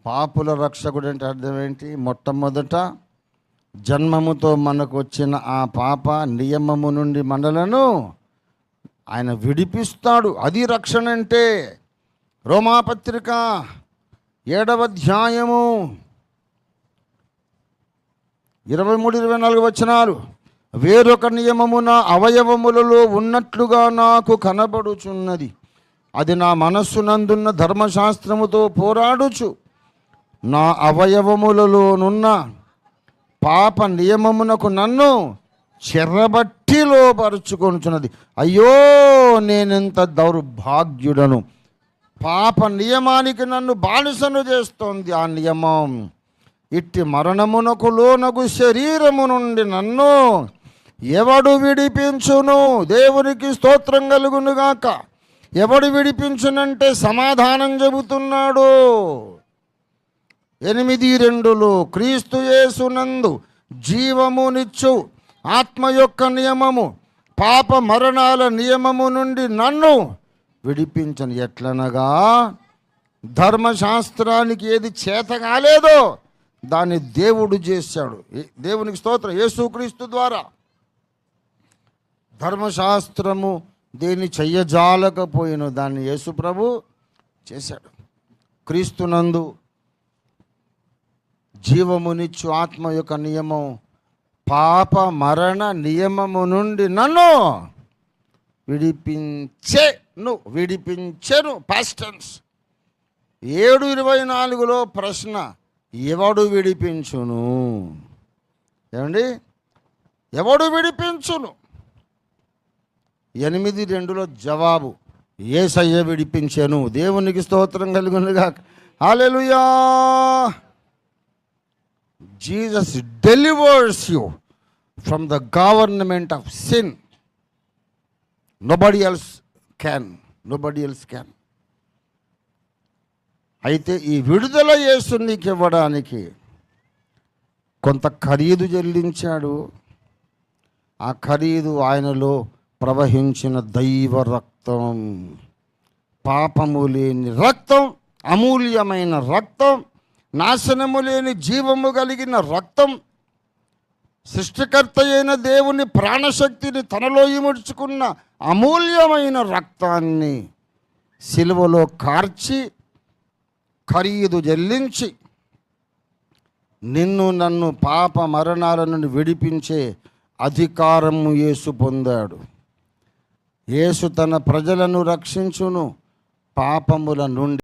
పాపుల రక్షకుడు అంటే అర్థం ఏంటి? మొట్టమొదట జన్మముతో మనకు వచ్చిన ఆ పాప నియమము నుండి మనలను ఆయన విడిపిస్తాడు. అది రక్షణ అంటే. రోమాపత్రిక 7వ అధ్యాయము 23-24 వచనాలు. వేరొక నియమము నా అవయవములలో ఉన్నట్లుగా నాకు కనబడుచున్నది. అది నా మనస్సునందున్న ధర్మశాస్త్రముతో పోరాడుచు నా అవయవములలోనున్న పాప నియమమునకు నన్ను చెరబట్టి లోపరుచుకొనుచున్నది. అయ్యో, నేనెంత దౌర్భాగ్యుడను! పాప నియమానికి నన్ను బానిసను చేస్తోంది ఆ నియమం. ఇట్టి మరణమునకు లోనగు శరీరము నుండి నన్ను ఎవడు విడిపించును? దేవునికి స్తోత్రం కలుగునుగాక. ఎవడు విడిపించునంటే సమాధానం చెబుతున్నాడు. 8:2 క్రీస్తు యేసునందు జీవమునిచ్చు ఆత్మ యొక్క నియమము పాప మరణాల నియమము నుండి నన్ను విడిపించను. ఎట్లనగా ధర్మశాస్త్రానికి ఏది చేత కాలేదో దాన్ని దేవుడు చేశాడు. దేవునికి స్తోత్రం. యేసుక్రీస్తు ద్వారా ధర్మశాస్త్రము దేన్ని చెయ్యజాలకపోయినో దాన్ని యేసు ప్రభు చేశాడు. క్రీస్తునందు జీవమునిచ్చు ఆత్మ యొక్క నియమం పాప మరణ నియమము నుండి నన్ను విడిపించెను. Past tense. 7:24 ప్రశ్న, ఎవడు విడిపించును? ఏమండి, ఎవడు విడిపించును? 8:2 జవాబు, యేసయ్య విడిపించెను. దేవునికి స్తోత్రం కలుగునుగాక. హల్లెలూయా. Jesus delivers you from the government of sin. Nobody else can. అయితే ఈ విడుదల యేసు నీకు ఇవ్వడానికి కొంత ఖరీదు చెల్లించాడు. ఆ ఖరీదు ఆయనలో ప్రవహించిన దైవ రక్తం. పాపము లేని రక్తం, అమూల్యమైన రక్తం, నాశనము లేని జీవము కలిగిన రక్తం, సృష్టికర్త అయిన దేవుని ప్రాణశక్తిని తనలో ఇముడ్చుకున్న అమూల్యమైన రక్తాన్ని సిలువలో కార్చి ఖరీదు చెల్లించి నిన్ను నన్ను పాప మరణాల నుండి విడిపించే అధికారము యేసు పొందాడు. యేసు తన ప్రజలను రక్షించును పాపముల నుండి.